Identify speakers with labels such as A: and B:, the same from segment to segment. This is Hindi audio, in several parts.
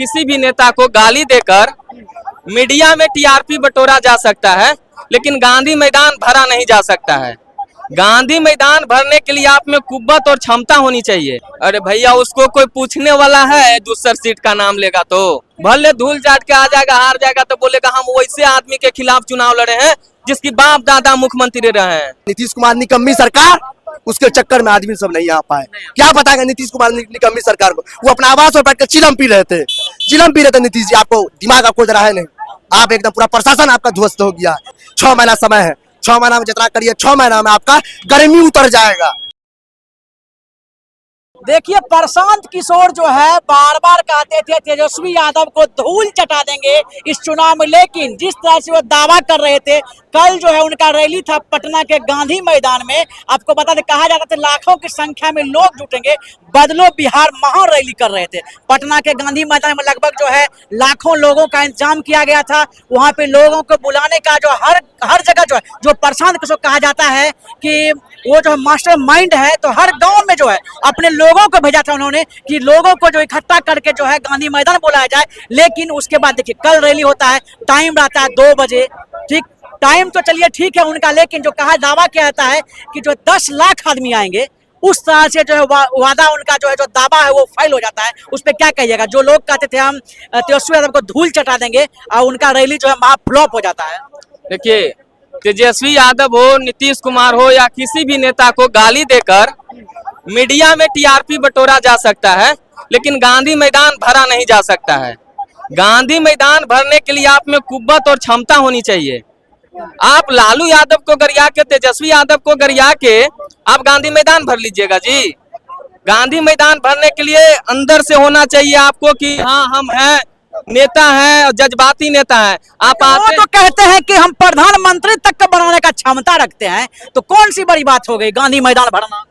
A: किसी भी नेता को गाली देकर मीडिया में टीआरपी बटोरा जा सकता है, लेकिन गांधी मैदान भरा नहीं जा सकता है। गांधी मैदान भरने के लिए आप में कुव्वत और क्षमता होनी चाहिए। अरे भैया, उसको कोई पूछने वाला है दूसर सीट का नाम लेगा तो भले धूल चाट के आ जाएगा, हार जाएगा तो बोलेगा हम वैसे आदमी के खिलाफ चुनाव लड़े हैं जिसकी बाप दादा मुख्यमंत्री रहे हैं।
B: नीतीश कुमार निकम्मी सरकार, उसके चक्कर में आदमी सब नहीं आ पाए। क्या बताएगा नीतीश कुमार निकम्मी सरकार को? वो अपना आवास पर बैठ कर चिलम पी रहे थे नीतीश जी। आपको दिमाग आपको जरा है नहीं, आप एकदम पूरा प्रशासन आपका ध्वस्त हो गया। 6 महीना समय है, 6 महीना में जितना करिए 6 महीना में आपका गर्मी उतर जाएगा।
C: देखिए, प्रशांत किशोर जो है बार बार कहते थे तेजस्वी यादव को धूल चटा देंगे इस चुनाव में, लेकिन जिस तरह से वो दावा कर रहे थे, कल जो है उनका रैली था पटना के गांधी मैदान में। आपको बता दें, कहा जाता था लाखों की संख्या में लोग जुटेंगे, बदलो बिहार महा रैली कर रहे थे। पटना के गांधी मैदान में लगभग जो है लाखों लोगों का इंतजाम किया गया था। वहां पे लोगों को बुलाने का जो हर जगह जो है, जो प्रशांत किशोर कहा जाता है कि वो जो मास्टर माइंड है, तो हर गांव में जो है अपने लोगों को भेजा था उन्होंने कि लोगों को जो इकट्ठा करके जो है गांधी मैदान बुलाया जाए। लेकिन उसके बाद देखिए, कल रैली होता है, टाइम रहता है 2 बजे। ठीक टाइम तो चलिए ठीक है उनका, लेकिन जो कहा दावा किया जाता है कि जो 10 लाख आदमी आएंगे, उस तरह से जो है वादा उनका जो है, जो दावा है वो फेल हो जाता है। उस पर क्या कहिएगा? जो लोग कहते थे हम तेजस्वी यादव को धूल चटा देंगे, और उनका रैली जो है महा फ्लॉप हो जाता है।
A: देखिए, तेजस्वी यादव हो, नीतीश कुमार हो या किसी भी नेता को गाली देकर मीडिया में टीआरपी बटोरा जा सकता है, लेकिन गांधी मैदान भरा नहीं जा सकता है। गांधी मैदान भरने के लिए आप में कुव्वत और क्षमता होनी चाहिए। आप लालू यादव को गरिया के, तेजस्वी यादव को गरिया के आप गांधी मैदान भर लीजिएगा जी। गांधी मैदान भरने के लिए अंदर से होना चाहिए आपको कि हाँ हम हैं, नेता हैं और जज्बाती नेता हैं। आप आते
C: तो कहते हैं कि हम प्रधानमंत्री तक का बनाने का क्षमता रखते हैं, तो कौन सी बड़ी बात हो गई गांधी मैदान भरना?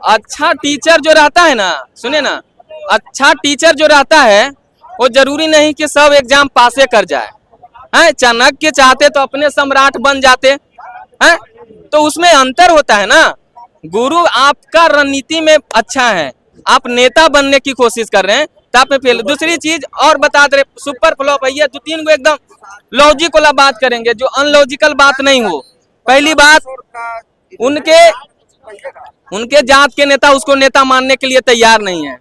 A: अच्छा टीचर जो रहता है ना, सुने ना, अच्छा टीचर जो रहता है वो जरूरी नहीं कि सब एग्जाम पासे कर जाए हैं। चाणक्य चाहते तो अपने सम्राट बन जाते हैं, तो उसमें अंतर होता है ना। गुरु आपका रणनीति में अच्छा है, आप नेता बनने की कोशिश कर रहे हैं, तो आप में फेल। दूसरी चीज और बता दे, सुपर फ्लॉप है ये 2-3 को एकदम लॉजिकल बात करेंगे, जो अनलॉजिकल बात नहीं हो। पहली बात, उनके जात के नेता उसको नेता मानने के लिए तैयार नहीं है,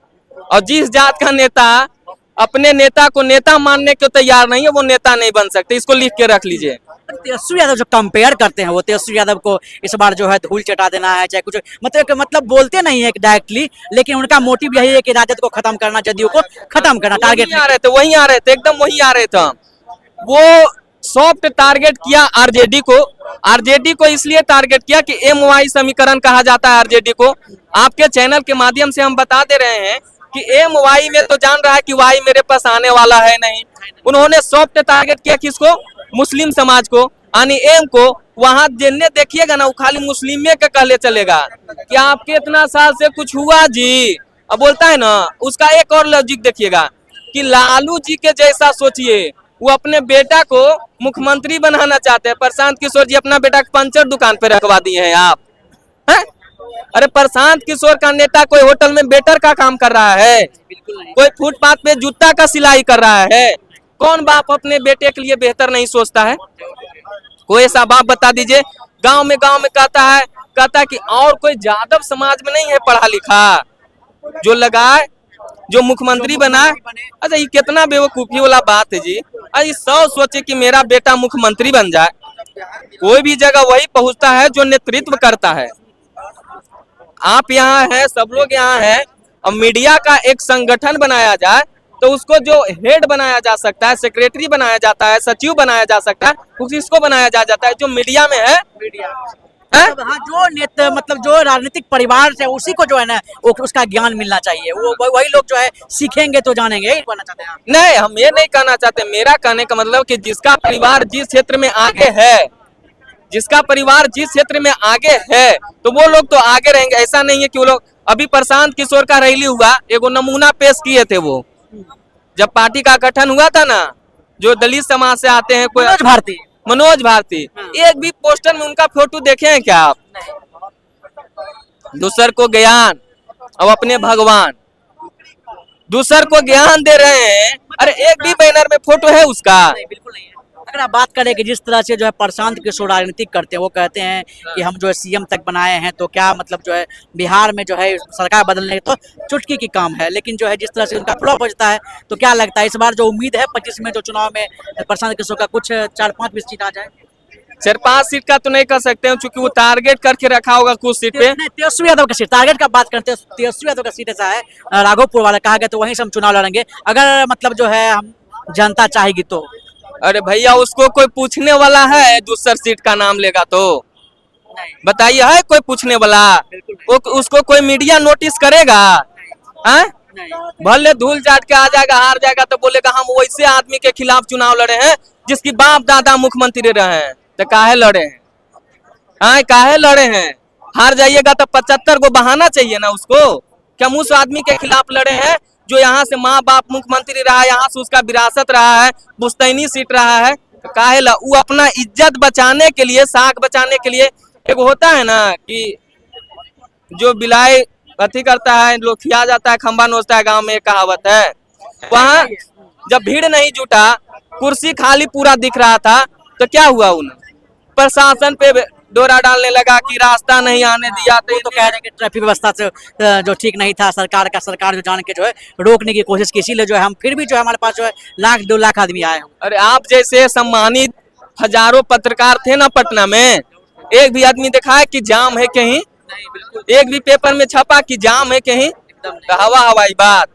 A: और जिस जात का नेता अपने नेता को नेता मानने को तैयार नहीं है, वो नेता नहीं बन सकते। इसको लिख के रख लीजिए।
C: तेजस्वी यादव जो कंपेयर करते हैं, वो तेजस्वी यादव को इस बार जो है धूल चटा देना है, चाहे कुछ मतलब बोलते नहीं है डायरेक्टली, लेकिन उनका मोटिव यही है कि राजद को खत्म करना, जदयू को खत्म करना। टारगेट
A: आ रहे थे, वही आ रहे थे, एकदम वही आ रहे थे। वो सॉफ्ट टारगेट किया आरजेडी को। आरजेडी को इसलिए टारगेट किया कि MY समीकरण कहा जाता है आरजेडी को। आपके चैनल के माध्यम से हम बता दे रहे हैं कि MY में तो जान रहा है कि Y मेरे पास आने वाला है नहीं। उन्होंने सॉफ्ट टारगेट किया किसको? मुस्लिम समाज को, यानी एम को। वहां जिन्हें देखिएगा ना, वो खाली मुस्लिम के कहले चलेगा कि आपके इतना साल से कुछ हुआ जी, अब बोलता है ना। उसका एक और लॉजिक देखिएगा कि लालू जी के जैसा सोचिए, वो अपने बेटा को मुख्यमंत्री बनाना चाहते हैं। प्रशांत किशोर जी अपना बेटा पंचर दुकान पे रखवा दिए हैं आप हैं? अरे प्रशांत किशोर का नेता कोई होटल में वेटर का काम कर रहा है, कोई फुटपाथ पे जूता का सिलाई कर रहा है। कौन बाप अपने बेटे के लिए बेहतर नहीं सोचता है? कोई ऐसा बाप बता दीजिए। गांव में कहता है कि और कोई यादव समाज में नहीं है पढ़ा लिखा जो लगाए, जो मुख्यमंत्री बनाए। अच्छा, ये कितना बेवकूफी वाला बात है जी। अरे सब सोचे कि मेरा बेटा मुख्यमंत्री बन जाए। कोई भी जगह वही पहुंचता है जो नेतृत्व करता है। आप यहाँ हैं, सब लोग यहाँ हैं, और मीडिया का एक संगठन बनाया जाए तो उसको जो हेड बनाया जा सकता है, सेक्रेटरी बनाया जाता है, सचिव बनाया जा सकता है, उसको बनाया जाता है जो मीडिया में है।
C: हाँ, जो नेता मतलब जो राजनीतिक परिवार से उसी को जो है ना वो उसका ज्ञान मिलना चाहिए। वो वही लोग जो है सीखेंगे तो जानेंगे। यही कहना चाहते हैं आप?
A: नहीं, हम ये नहीं कहना चाहते। मेरा कहने का मतलब कि जिसका परिवार जिस क्षेत्र में आगे है, जिसका परिवार जिस क्षेत्र में आगे है, तो वो लोग तो आगे रहेंगे। ऐसा नहीं है कि वो लोग, अभी प्रशांत किशोर का रैली हुआ, एगो नमूना पेश किए थे। वो जब पार्टी का गठन हुआ था ना, जो दलित समाज से आते हैं, कोई मनोज भारती, एक भी पोस्टर में उनका फोटो देखे हैं क्या आप? दूसर को ज्ञान और अपने भगवान, दूसर को ज्ञान दे रहे हैं। बैनर में फोटो है उसका?
C: नहीं, बिल्कुल नहीं है। अगर आप बात करें कि जिस तरह से जो है प्रशांत किशोर राजनीतिक करते हैं, वो कहते हैं कि हम जो है सीएम तक बनाए हैं, तो क्या मतलब जो है बिहार में जो है सरकार बदलने तो चुटकी की काम है, लेकिन जो है जिस तरह से उनका फ्लॉप हो जाता है, तो क्या लगता है इस बार जो उम्मीद है 25 में जो चुनाव में प्रशांत किशोर का कुछ 4-5 सीट आ जाए?
A: 4-5 सीट का तो नहीं कर सकते हैं, क्योंकि वो टारगेट करके रखा होगा कुछ सीट पे।
C: नहीं, तेजस्वी यादव का सीट, टारगेट का बात करते हैं, तेजस्वी यादव का सीट ऐसा है राघोपुर वाला, कहा गया तो वहीं से हम चुनाव लड़ेंगे अगर मतलब जो है हम जनता चाहेगी तो।
A: अरे भैया, उसको कोई पूछने वाला है दूसर सीट का नाम लेगा तो? बताइए, है कोई पूछने वाला? उसको कोई मीडिया नोटिस करेगा? हैं? भले धूल चाट के आ जाएगा, हार जाएगा तो बोलेगा हम वैसे आदमी के खिलाफ चुनाव लड़े हैं जिसकी बाप दादा मुख्यमंत्री रहे हैं। तो काहे लड़े हैं? हाँ, काहे लड़े हैं? हार जाइएगा तो 75 को बहाना चाहिए ना उसको कि हम उस आदमी के खिलाफ लड़े हैं जो यहाँ से माँ बाप मुख्यमंत्री रहा है, यहाँ से उसका विरासत रहा है, पुश्तैनी सीट रहा है। तो काहे वो अपना इज्जत बचाने के लिए, साख बचाने के लिए, एक होता है ना कि जो बिलाई अथी करता है, लोग खिया जाता है, खंबा नोचता है, गांव में एक कहावत है। वहाँ जब भीड़ नहीं जुटा, कुर्सी खाली पूरा दिख रहा था, तो क्या हुआ? उन्हें प्रशासन पे डोरा डालने लगा कि रास्ता नहीं आने दिया। तो
C: तो कह रहे हैं कि ट्रैफिक व्यवस्था से जो ठीक नहीं था, सरकार जो जान के जो है रोकने की कोशिश की, इसीलिए जो है हम फिर भी जो है हमारे पास जो है 1-2 लाख आदमी आए हैं।
A: अरे आप जैसे सम्मानित हजारों पत्रकार थे ना पटना में, एक भी आदमी देखा है कि जाम है कहीं? एक भी पेपर में छपा कि जाम है कहीं? हवा हवाई बात।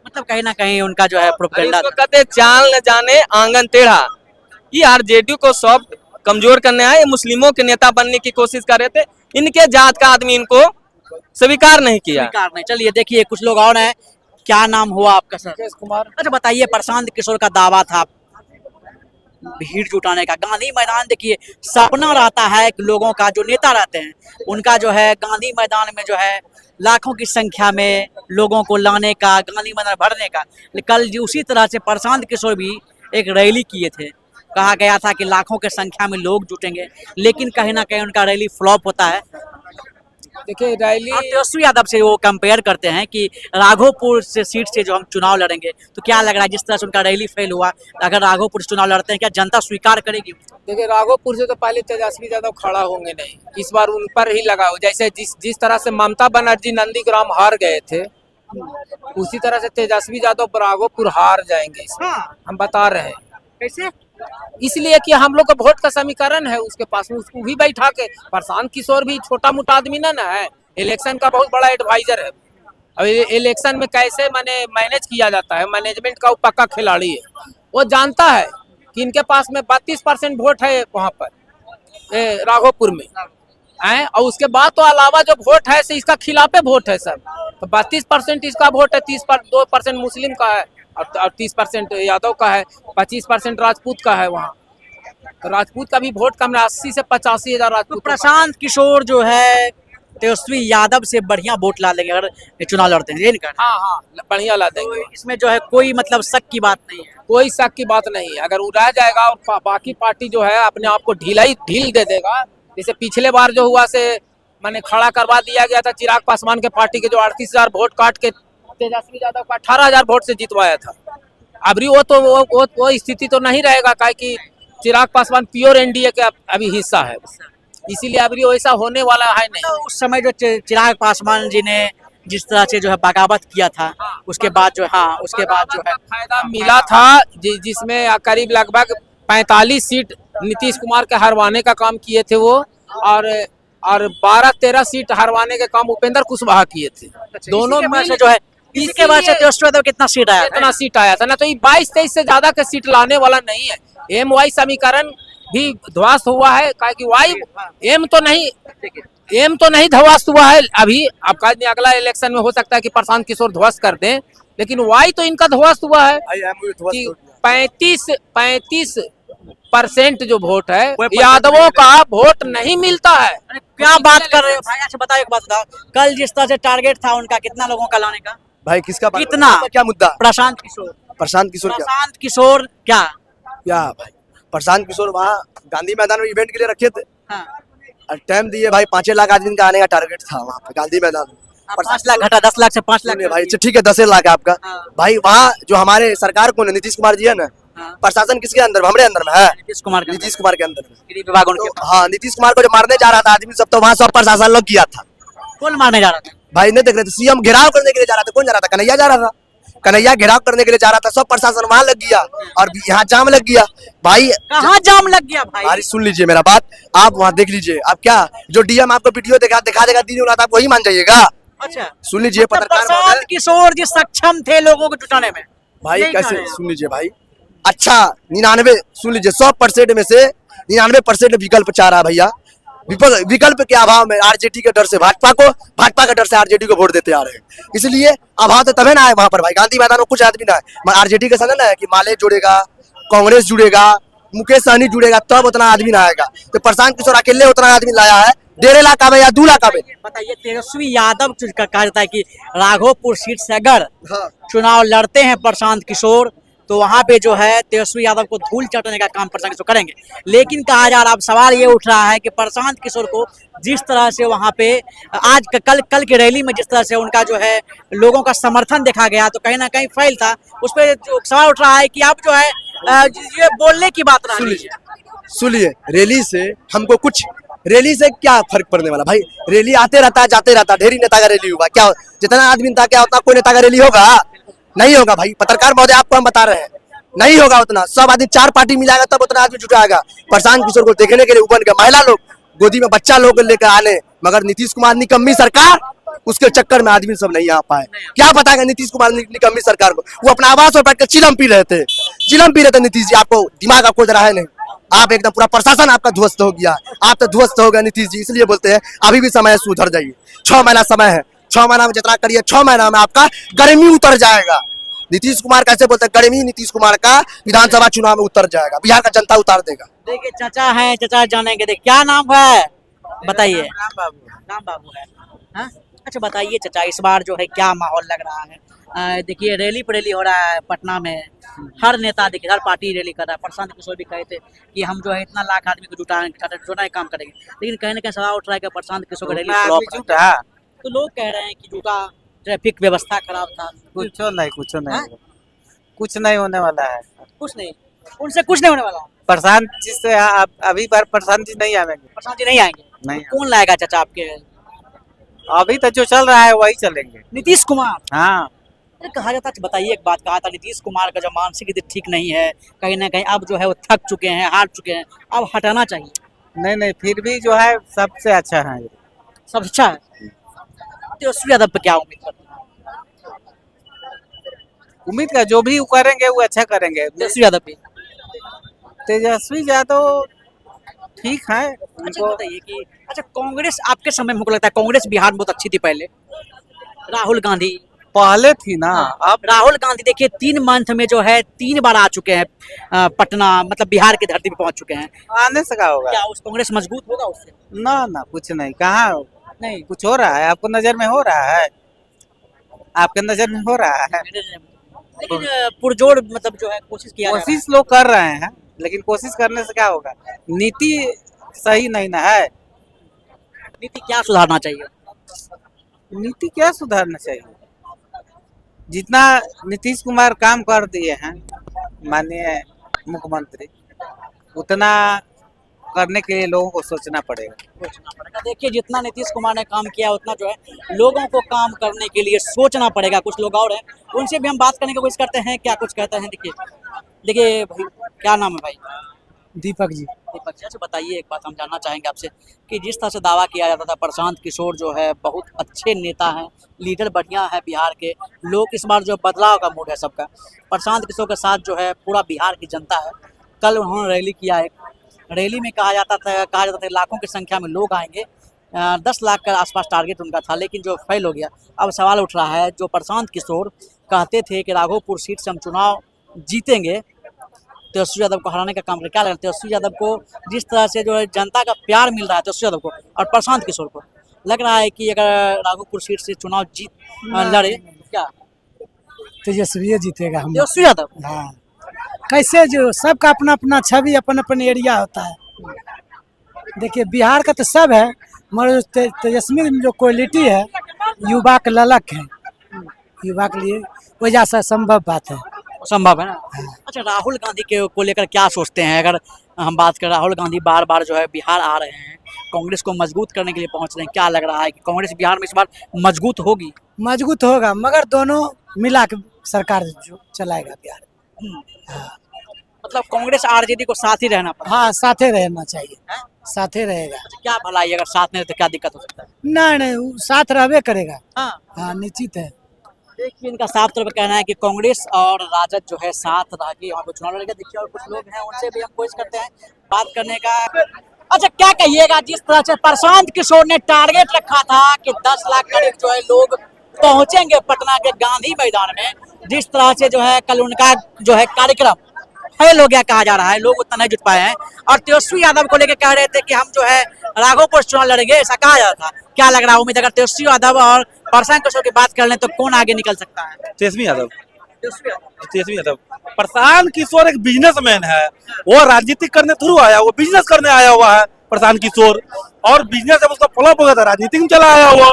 C: मतलब कहीं ना कहीं उनका जो है प्रोपेगेंडा
A: कहते चाल न जाने आंगन टेढ़ा। ये आरजेडी को सॉफ्ट कमजोर करने आए, मुस्लिमों के नेता बनने की कोशिश कर रहे थे, इनके जात का आदमी इनको स्वीकार नहीं किया।
C: स्वीकार नहीं। चलिए देखिए कुछ लोग और हैं, क्या नाम हुआ आपका सर? मुकेश कुमार। अच्छा बताइए, प्रशांत किशोर का दावा था भीड़ जुटाने का, गांधी मैदान देखिए सपना रहता है कि लोगों का, जो नेता रहते हैं उनका जो है गांधी मैदान में जो है लाखों की संख्या में लोगों को लाने का, गांधी मैदान भरने का। कल उसी तरह से प्रशांत किशोर भी एक रैली किए थे, कहा गया था कि लाखों के संख्या में लोग जुटेंगे, लेकिन कहीं ना कहीं उनका रैली फ्लॉप होता है।
D: देखिए रैली,
C: तेजस्वी यादव से वो कंपेयर करते हैं कि राघोपुर से सीट से जो हम चुनाव लड़ेंगे, तो क्या लग रहा है जिस तरह से उनका रैली फेल हुआ, अगर राघोपुर से चुनाव लड़ते हैं क्या जनता स्वीकार करेगी?
D: देखिए राघोपुर से तो पहले तेजस्वी यादव खड़ा होंगे नहीं, इस बार उन पर ही लगा हो। जैसे जिस तरह से ममता बनर्जी नंदीग्राम हार गए थे, उसी तरह से तेजस्वी यादव राघोपुर हार जाएंगे। हम बता रहे हैं।
C: कैसे?
D: इसलिए कि हम लोग का वोट का समीकरण है उसके पास में, उसको भी बैठा के। प्रशांत किशोर भी छोटा मोटा आदमी ना है, इलेक्शन का बहुत बड़ा एडवाइजर है। अब इलेक्शन में कैसे मैनेज किया जाता है, मैनेजमेंट का वो पक्का खिलाड़ी है। वो जानता है कि इनके पास में 32% वोट है वहाँ पर राघोपुर में, और उसके बाद तो अलावा जो वोट है इसका खिलाफे वोट है सब। तो 32% इसका वोट है, 2% मुस्लिम का है और 30% यादव का है, 25% राजपूत का है वहाँ। तो राजपूत का भी वोट कम है, 80 से 85 हजार राजपूत।
C: तो प्रशांत किशोर जो है तेजस्वी यादव से बढ़िया वोट ला लेंगे अगर चुनाव लड़ते हैं, ये नहीं कहना?
D: हाँ, बढ़िया ला देंगे।
C: इसमें जो है कोई मतलब शक की बात नहीं है,
D: कोई शक की बात नहीं है। अगर वो रह जाएगा और बाकी पार्टी जो है अपने आप को ढील दे देगा, जैसे पिछले बार जो हुआ से मैंने खड़ा करवा दिया गया था चिराग पासवान के पार्टी के, जो 38,000 वोट काट के तेजस्वी यादव को 18,000 वोट से जितवाया था। अभी वो स्थिति तो नहीं रहेगा, कि चिराग पासवान प्योर एनडीए के अभी हिस्सा है, इसीलिए अभी वैसा होने वाला है नहीं।
C: तो उस समय जो चिराग पासवान जी ने जिस तरह से जो है बगावत किया था, उसके बाद जो उसके बाद जो है
D: फायदा मिला था, जिसमें करीब लगभग 45 सीट नीतीश कुमार के हरवाने का काम किए थे वो, और 12-13 सीट हरवाने के काम उपेंद्र कुशवाहा किए थे। दोनों में से जो है
C: इसके बाद से तेजस्वी यादव कितना सीट आया?
D: इतना सीट आया था ना, तो ये 22-23 से ज्यादा का सीट लाने वाला नहीं है। एम-वाई समीकरण भी ध्वस्त हुआ है, कि वाई एम तो नहीं ध्वस्त हुआ है अभी। आपका अगला इलेक्शन में हो सकता है कि प्रशांत किशोर ध्वस्त कर दें, लेकिन वाई तो इनका ध्वस्त हुआ है कि 35% जो वोट है यादवों का वोट नहीं मिलता है।
C: क्या बात कर रहे हो भाई? अच्छा बताओ, एक बात बताओ, कल जिस तरह से टारगेट था उनका, कितना लोगों का लाने का?
B: भाई किसका
C: कितना?
B: क्या मुद्दा?
C: प्रशांत किशोर
B: क्या भाई? प्रशांत किशोर वहाँ गांधी मैदान में इवेंट के लिए रखे थे, और टाइम दिए भाई, 5 लाख आदमी का आने का टारगेट था वहाँ पे गांधी मैदान में।
C: 5 लाख घटा, 10 लाख से 5 लाख
B: भाई ठीक है, 10 लाख है आपका। भाई वहाँ जो हमारे सरकार को नीतीश कुमार जी है ना, प्रशासन किसके अंदर में? हमारे अंदर में है,
C: नीतीश कुमार का
B: नीतीश कुमार के अंदर में।
C: गृह विभाग उनके
B: तो हाँ, नीतीश कुमार को जो मारने जा रहा था आदमी सब, तो वहाँ सब प्रशासन लोग किया था
C: कौन मारने जा रहा था?
B: भाई। नहीं देख रहे थे? सीएम घेराव करने के लिए जा रहा था। कौन जा रहा था? कन्हैया जा रहा था। कन्हैया घेराव करने के लिए जा रहा था, सब प्रशासन वहां लग गया और यहाँ जाम लग गया भाई।
C: कहाँ जाम लग गया भाई?
B: भाई सुन लीजिए मेरा बात, आप वहाँ देख लीजिए। आप क्या जो डीएम आपको वीडियो दिखा देगा दिन रात, आप वही मान जाइएगा?
C: अच्छा,
B: सुन लीजिए
C: मतलब
B: पत्रकार
C: प्रशांत
B: महोदय,
C: किशोर जी सक्षम थे लोगों को जुटाने में।
B: भाई
C: यही
B: कैसे?
C: कह रहे हैं।
B: सुन लीजिए भाई, अच्छा 99, सुन लीजिए 100% में से 99% विकल्प चाह रहा है भैया। विकल्प के अभाव में आरजेडी के डर से भाजपा के डर से आरजेडी को वोट देते आ रहे हैं। इसलिए अभाव तो तभी ना आए वहां पर भाई। गांधी मैदान में कुछ आदमी ना है, आरजेडी के साथ ना है कि माले जुड़ेगा, कांग्रेस जुड़ेगा, मुकेश सहनी जुड़ेगा, तब उतना आदमी ना आएगा। तो प्रशांत किशोर अकेले उतना आदमी लाया है, 1.5 लाख आवे या 2 लाख आवे।
C: बताइए, तेजस्वी यादव का कहा जाता है कि राघोपुर सीट से अगर
B: हाँ।
C: चुनाव लड़ते हैं प्रशांत किशोर, तो वहां पे जो है तेजस्वी यादव को धूल चाटने का काम प्रशांत किशोर करेंगे। लेकिन कहा जा रहा, अब सवाल ये उठ रहा है कि प्रशांत किशोर को जिस तरह से वहां पे आज कल की रैली में जिस तरह से उनका जो है लोगों का समर्थन देखा गया, तो कहीं ना कहीं फेल था। उस पर जो सवाल उठ रहा है कि अब जो है ये बोलने की बात रहा।
B: सुनिए, रैली से हमको कुछ, रैली से क्या फर्क पड़ने वाला भाई? रैली आते रहता है, जाते रहता है, ढेरी नेता का रैली हुआ, क्या जितना आदमी था क्या उतना कोई नेता का रैली होगा? नहीं होगा भाई। पत्रकार महोदय आपको हम बता रहे हैं, नहीं होगा उतना। सब आदमी 4 पार्टी मिलाएगा तब उतना आदमी जुटाएगा। प्रशांत किशोर को देखने के लिए उबन के महिला लोग, गोदी में बच्चा लोग लेकर आने, मगर नीतीश कुमार निकम्मी सरकार, उसके चक्कर में आदमी सब नहीं आ पाए। क्या बताएगा नीतीश कुमार निकम्मी सरकार को? वो अपना आवास पर बैठ कर चिलम पी रहे थे नीतीश जी। आपको दिमाग आपको जरा है नहीं, आप एकदम पूरा प्रशासन आपका ध्वस्त हो गया, आप तो ध्वस्त हो गया नीतीश जी। इसलिए बोलते हैं अभी भी समय है, सुधर जाइए। 6 महीना समय है, 6 महीना में जितना करिए, 6 महीना में आपका गर्मी उतर जाएगा। नीतीश कुमार कैसे बोलते हैं? गर्मी नीतीश कुमार का विधानसभा चुनाव में उतर जाएगा, बिहार का जनता उतार देगा।
C: देखिए चाचा है, चाचा जानेंगे। देख क्या नाम है बताइए? राम बाबू है। हाँ? अच्छा बताइए चाचा, इस बार जो है क्या माहौल लग रहा है? देखिए रैली परेली हो रहा है पटना में, हर नेता देखिए हर पार्टी रैली कर रहा है। प्रशांत किशोर भी कहे थे कि हम जो है इतना लाख आदमी को जुटाने काम करेंगे, लेकिन कहीं ना कहीं सवाल उठ रहा है कि प्रशांत किशोर का रैली फ्लॉप है। तो लोग कह रहे हैं कि झूठा, ट्रैफिक व्यवस्था खराब था।
E: कुछ नहीं होने वाला है।
C: कुछ नहीं, उनसे कुछ नहीं होने वाला।
E: प्रशांत जी से अभी बार प्रशांत जी नहीं आएंगे।
C: प्रशांत जी नहीं आएंगे?
E: नहीं,
C: कौन लाएगा चाचा आपके?
E: अभी तो जो चल रहा है वही चलेंगे।
C: नीतीश कुमार।
E: हाँ,
C: कहा जाता है, बताइए एक बात, कहा था नीतीश कुमार का जो मानसिक स्थिति ठीक नहीं है, कहीं ना कहीं अब जो है वो थक चुके हैं, हार चुके हैं, अब हटाना चाहिए।
E: नहीं फिर भी जो है सबसे अच्छा है,
C: सब अच्छा है। तेजस्वी यादव पे क्या उम्मीद करते हैं?
E: उम्मीद का जो भी करेंगे वो अच्छा करेंगे।
C: तेजस्वी यादव पे
E: तेजस्वी यादव ठीक है।
C: अच्छा बताइए कि अच्छा कांग्रेस आपके समय में, मुझको लगता है कांग्रेस बिहार में बहुत अच्छी थी पहले। राहुल गांधी
E: पहले थी ना,
C: अब राहुल गांधी देखिए 3 मंथ में जो है 3 बार आ चुके हैं पटना, मतलब बिहार की धरती पे पहुंच चुके हैं।
E: आने से क्या होगा?
C: क्या उस कांग्रेस मजबूत होगा उससे?
E: ना कुछ नहीं। कहाँ
C: नहीं
E: कुछ हो रहा है? आपको नजर में हो रहा है? आपके नजर में हो रहा है?
C: लेकिन पुरजोर मतलब जो है कोशिश किया जा रहा है।
E: कोशिश लोग कर रहे हैं, लेकिन कोशिश करने से क्या होगा? नीति सही नहीं ना है।
C: नीति क्या सुधारना चाहिए?
E: नीति क्या सुधारना चाहिए? जितना नीतीश कुमार काम कर दिए हैं माननीय मुख्यमंत्री, उतना करने के लिए लोगों को सोचना पड़ेगा।
C: देखिए जितना नीतीश कुमार ने काम किया, उतना जो है लोगों को काम करने के लिए सोचना पड़ेगा। कुछ लोग और हैं, उनसे भी हम बात करने की कोशिश करते हैं, क्या कुछ कहते हैं। देखिए भाई, क्या नाम है भाई?
F: दीपक जी।
C: दीपक जी, अच्छा बताइए, एक बात हम जानना चाहेंगे आपसे कि जिस तरह से दावा किया जाता था प्रशांत किशोर जो है बहुत अच्छे नेता हैं, लीडर बढ़िया है बिहार के लोग, इस बार जो बदलाव का मूड है सबका, प्रशांत किशोर के साथ जो है पूरा बिहार की जनता है। कल उन्होंने रैली किया है, रैली में कहा जाता था लाखों की संख्या में लोग आएंगे, 10 लाख के आसपास टारगेट उनका था, लेकिन जो फेल हो गया। अब सवाल उठ रहा है, जो प्रशांत किशोर कहते थे कि राघोपुर सीट से हम चुनाव जीतेंगे, तेजस्वी यादव को हराने का काम कर, क्या लगता है तेजस्वी यादव को जिस तरह से जो है जनता का प्यार मिल रहा है तेजस्वी यादव को और प्रशांत किशोर को, लग रहा है कि अगर राघोपुर सीट से चुनाव लड़े क्या
F: तेजस्वी जीतेगा? हम
C: तेजस्वी यादव?
F: हाँ, कैसे जो सबका अपना अपना छवि, अपन अपन एरिया होता है। देखिए बिहार का तो सब है, मगर तेजस्वी में जो क्वालिटी है, युवा का ललक है, युवा के लिए वजह से संभव बात है।
C: संभव है ना। अच्छा, राहुल गांधी के को लेकर क्या सोचते हैं? अगर हम बात करें, राहुल गांधी बार बार जो है बिहार आ रहे हैं, कांग्रेस को मजबूत करने के लिए पहुंच रहे हैं, क्या लग रहा है कि कांग्रेस बिहार में इस बार मजबूत होगी?
F: मजबूत होगा, मगर दोनों मिला के सरकार जो चलाएगा बिहार में।
C: मतलब कांग्रेस आरजेडी को साथ ही रहना पड़ेगा।
F: हाँ, साथे रहना चाहिए, साथे रहेगा।
C: अच्छा, क्या भलाई, अगर साथ में रहे तो क्या दिक्कत हो सकता है?
F: नहीं नहीं, वो साथ रहबे करेगा।
C: हाँ,
F: हाँ, निश्चित है।
C: देखिए इनका साफ तौर पर कहना है कि कांग्रेस और राजद जो है साथ रह के यहाँ पे चुनाव लड़ेगा। देखिए और कुछ लोग हैं, उनसे भी हम कोशिश करते हैं बात करने का। अच्छा, क्या कहिएगा, जिस तरह से प्रशांत किशोर ने टारगेट रखा था कि 10 लाख करीब जो है लोग पहुंचेंगे पटना के गांधी मैदान में, जिस तरह से जो है कल उनका जो है कार्यक्रम फेल हो गया कहा जा रहा है, लोग उतना नहीं जुट पाए हैं। और तेजस्वी यादव को लेकर कह रहे थे कि हम जो है राघोपुर चुनाव लड़ेंगे, ऐसा कहा जा रहा था। क्या लग रहा है, उम्मीद अगर तेजस्वी यादव और प्रशांत किशोर की बात कर लें तो कौन आगे निकल सकता है?
G: तेजस्वी यादव। प्रशांत किशोर एक बिजनेसमैन है, वो राजनीति करने थ्रू आया, वो बिजनेस करने आया हुआ है प्रशांत किशोर, और बिजनेस जब उसका फ्लॉप हो गया था राजनीति में चला आया हुआ।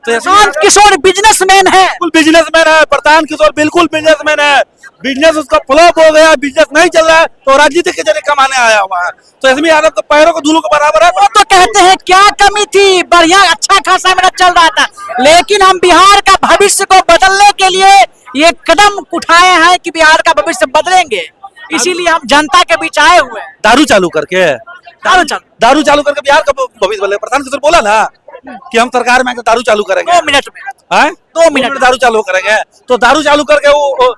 C: प्रशांत किशोर बिजनेसमैन है,
G: बिल्कुल बिजनेसमैन है प्रशांत किशोर, बिल्कुल बिजनेसमैन है। बिजनेस उसका फ्लॉप हो गया, बिजनेस नहीं चल रहा है तो राजनीति के जरिए कमाने आया हुआ है। तो तेजस्वी यादव के पैरों को धूलों के बराबर है।
C: वो तो कहते हैं क्या कमी थी, बढ़िया अच्छा खासा मेरा चल रहा था, लेकिन हम बिहार का भविष्य को बदलने के लिए ये कदम उठाए हैं कि बिहार का भविष्य बदलेंगे, इसीलिए हम जनता के बीच आए हुए हैं।
G: दारू चालू करके बिहार का भविष्य बदले। प्रशांत किशोर बोला ना कि हम सरकार में आके दारू चालू करेंगे
C: 2 मिनट में,
G: हैं?
C: 2 मिनट
G: दारू चालू करेंगे, तो दारू चालू करके वो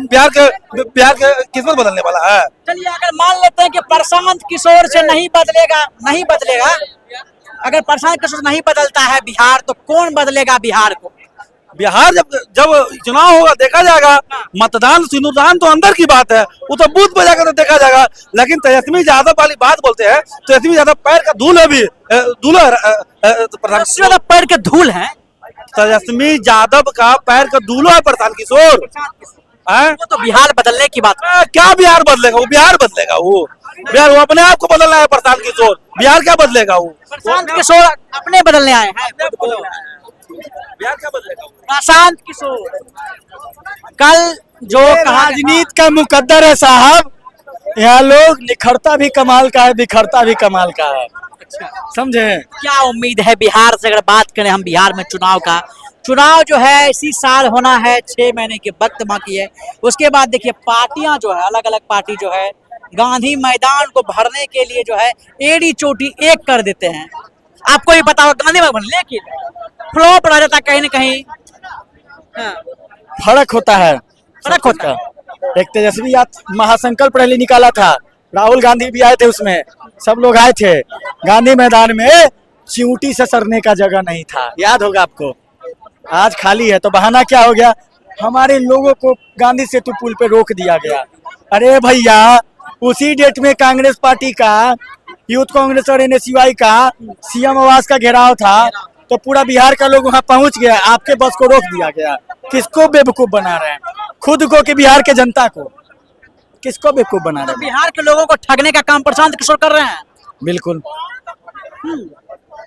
G: बिहार के किस्मत बदलने वाला है।
C: चलिए अगर मान लेते हैं कि प्रशांत किशोर से नहीं बदलेगा, अगर प्रशांत किशोर नहीं बदलता है बिहार, तो कौन बदलेगा बिहार को?
G: बिहार जब चुनाव होगा देखा जाएगा। मतदान सिंदूरदान तो अंदर की बात है, वो तो बूथ पे जाकर तो देखा जाएगा। लेकिन तेजस्वी यादव वाली बात बोलते हैं, तेजस्वी यादव पैर का धूल है, भी धूल है,
C: पैर के धूल है।
G: तेजस्वी यादव का पैर का धूलो है प्रशांत किशोर।
C: वो तो बिहार बदलने की बात है।
G: क्या बिहार बदलेगा? वो बिहार बदलेगा, वो अपने आप को बदलना है प्रशांत किशोर। बिहार क्या बदलेगा? वो
C: प्रशांत किशोर अपने बदलने आए हैं।
G: बिहार क्या बदलेगा?
C: प्रशांत किशोर कल जो
F: राजनीति का मुकद्दर है साहब, यहाँ लोग निखरता भी कमाल का है, बिखरता भी कमाल का है। समझे?
C: क्या उम्मीद है बिहार से? अगर बात करें हम बिहार में चुनाव जो है इसी साल होना है, 6 महीने के वक्त बाकी है। उसके बाद देखिए पार्टियां जो है, अलग अलग पार्टी जो है गांधी मैदान को भरने के लिए जो है एड़ी चोटी एक कर देते हैं। आपको ये पता होगा गांधी मैदान, लेकिन फ्लॉप रह जाता कहीं न कहीं। हाँ,
F: फर्क होता है,
C: फर्क होता है।
F: एक तेजस्वी महासंकल्प रैली निकाला था, राहुल गांधी भी आए थे, उसमें सब लोग आए थे। गांधी मैदान में चिऊटी से सरने का जगह नहीं था, याद होगा आपको। आज खाली है, तो बहाना क्या हो गया? हमारे लोगों को गांधी सेतु पुल पे रोक दिया गया। अरे भैया, उसी डेट में कांग्रेस पार्टी का, यूथ कांग्रेस और NSUI का सीएम आवास का घेराव था, तो पूरा बिहार का लोग वहां पहुंच गया, आपके बस को रोक दिया गया। किसको बेवकूफ बना रहे हैं? खुद को कि बिहार के जनता को? किसको बेवकूफ बना रहे हैं?
C: बिहार के लोगों को ठगने का काम प्रशांत किशोर कर रहे हैं।
F: बिल्कुल,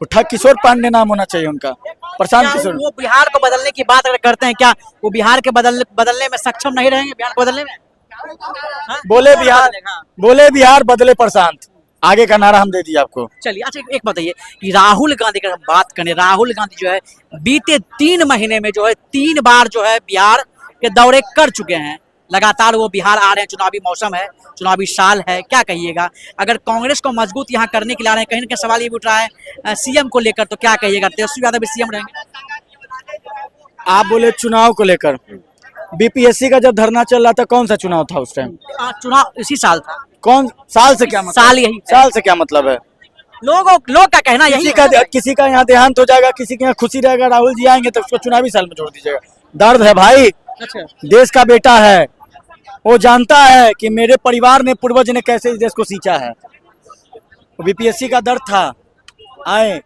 F: ठग किशोर पांडे नाम होना चाहिए उनका, प्रशांत
C: क्या
F: किशोर।
C: वो बिहार को बदलने की बात अगर करते हैं, क्या वो बिहार के बदलने में सक्षम नहीं रहेंगे? बिहार को बदलने में
F: बोले बिहार बदले प्रशांत, आगे का नारा हम दे दिए आपको।
C: चलिए अच्छा एक बताइए कि राहुल गांधी की हम बात करें, राहुल गांधी जो है बीते 3 महीने में जो है 3 बार जो है बिहार के दौरे कर चुके हैं। लगातार वो बिहार आ रहे हैं, चुनावी मौसम है, चुनावी साल है। क्या कहिएगा, अगर कांग्रेस को मजबूत यहाँ करने के लिए आ रहे हैं, कहीं ना कहीं सवाल ये उठ रहा है सीएम को लेकर, तो क्या कहिएगा, तेजस्वी यादव भी सीएम रहेंगे?
F: आप बोले चुनाव को लेकर, बीपीएससी का जब धरना चल रहा था, कौन सा चुनाव था उस टाइम?
C: चुनाव इसी साल था।
F: कौन साल से क्या मतलब?
C: साल यही
F: साल से क्या मतलब है?
C: लोग का कहना यही है।
F: किसी का यहाँ देहांत हो जाएगा, किसी के यहाँ खुशी रहेगा, राहुल जी आएंगे तो उसको चुनावी साल में जोड़ दीजिएगा। दर्द है भाई,
C: अच्छा,
F: देश का बेटा है, वो जानता है कि मेरे परिवार ने, पूर्वज ने कैसे इस देश को सींचा है। बीपीएससी का दर्द था, आए,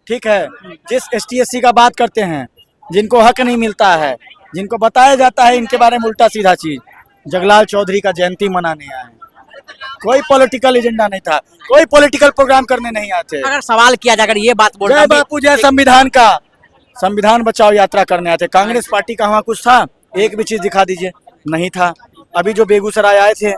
F: ठीक है। जिस ST/SC का बात करते हैं, जिनको हक नहीं मिलता है, जिनको बताया जाता है इनके बारे में उल्टा सीधा चीज, जगलाल चौधरी का जयंती मनाने आए। कोई पॉलिटिकल एजेंडा नहीं था, कोई पॉलिटिकल प्रोग्राम करने नहीं आते।
C: अगर सवाल किया जाए, अगर ये बात बोल
F: जय बापू जय संविधान का, संविधान बचाओ यात्रा करने आते। कांग्रेस पार्टी का वहाँ कुछ था? एक भी चीज दिखा दीजिए। नहीं था। अभी जो बेगूसराय आए थे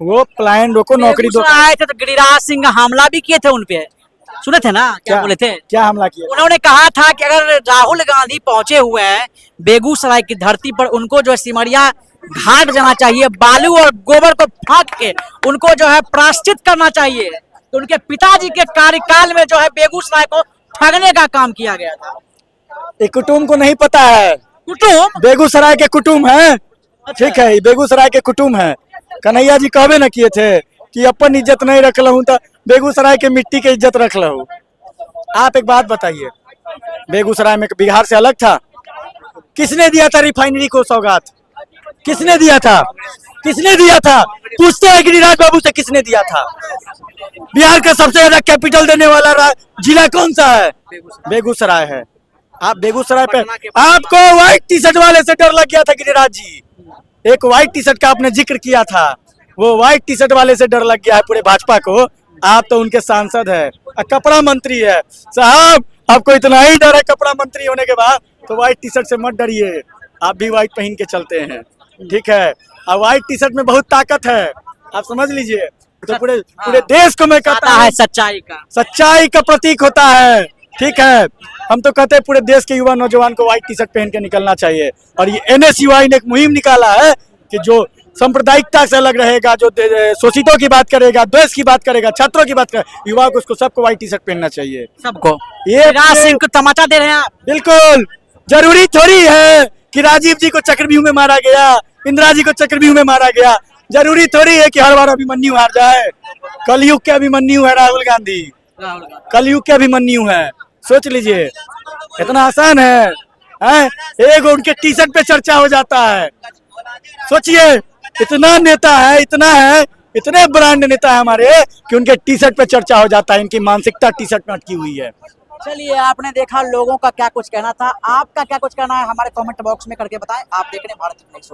F: वो प्लान रोको नौकरी दो।
C: बेगूसराय आए थे तो गिरिराज सिंह हमला भी किए थे उनपे, सुने थे ना क्या बोले थे?
F: क्या हमला किया?
C: उन्होंने कहा था कि अगर राहुल गांधी पहुंचे हुए हैं बेगूसराय की धरती पर, उनको जो है सिमरिया घाट जाना चाहिए, बालू और गोबर को फाँक के उनको जो है प्रायश्चित करना चाहिए। तो उनके पिताजी के कार्यकाल में जो है बेगूसराय को ठगने का काम किया गया था।
F: ये कुटुम को नहीं पता है,
C: कुटुम
F: बेगूसराय के कुटुम है। ठीक है, ये बेगूसराय के कुटुम है। कन्हैया जी कहबे न किए थे कि अपन इज्जत नहीं रख लूँ तो बेगूसराय के मिट्टी के इज्जत रख लूँ। आप एक बात बताइए, बेगूसराय में बिहार से अलग था? किसने दिया था रिफाइनरी को सौगात? किसने दिया था? किसने दिया था? पूछते हैं गिरिराज बाबू से किसने दिया था? बिहार का सबसे ज्यादा कैपिटल देने वाला जिला कौन सा है? बेगूसराय है। आप बेगूसराय पे, आपको व्हाइट टी शर्ट वाले से डर लग गया था गिरिराज जी। एक व्हाइट टी शर्ट का आपने जिक्र किया था, वो व्हाइट टी शर्ट वाले से डर लग गया है पूरे भाजपा को। आप तो उनके सांसद है, कपड़ा मंत्री है साहब। आपको इतना ही डर है कपड़ा मंत्री होने के बाद, तो व्हाइट टी शर्ट से मत डरिए। आप भी व्हाइट पहन के चलते हैं, ठीक है। और व्हाइट टी शर्ट में बहुत ताकत है, आप समझ लीजिए। तो पूरे देश को मैं कहता
C: है
F: हूँ
C: सच्चाई
F: का प्रतीक होता है, ठीक है। हम तो कहते हैं पूरे देश के युवा नौजवान को व्हाइट टी शर्ट पहन के निकलना चाहिए। और ये NSUI ने एक मुहिम निकाला है कि जो सांप्रदायिकता से अलग रहेगा, जो शोषितों की बात करेगा, देश की बात करेगा, छात्रों की बात करेगा, युवा को उसको सबको व्हाइट टी शर्ट पहनना चाहिए,
C: सबको।
F: ये
C: गिरिराज सिंह को तमाचा दे रहे हैं आप।
F: बिल्कुल जरूरी थोड़ी है कि राजीव जी को चक्रव्यूह में मारा गया, इंदिरा जी को चक्रव्यूह में मारा गया। जरूरी थोड़ी है कि हर बार अभिमन्यु हार जाए। कलयुग के अभिमन्यु है राहुल गांधी, कलयुग के अभिमन्यु है। सोच लीजिए, इतना आसान है, हैं? एक उनके टी शर्ट पे चर्चा हो जाता है। सोचिए, इतना नेता है, इतना है, इतने ब्रांड नेता है हमारे कि उनके टी शर्ट पे चर्चा हो जाता है। इनकी मानसिकता टी शर्ट में अटकी हुई है।
C: चलिए, आपने देखा लोगों का क्या कुछ कहना था, आपका क्या कुछ कहना है हमारे कमेंट बॉक्स में करके बताएं। आप देख रहे हैं भारत नेक्स्ट।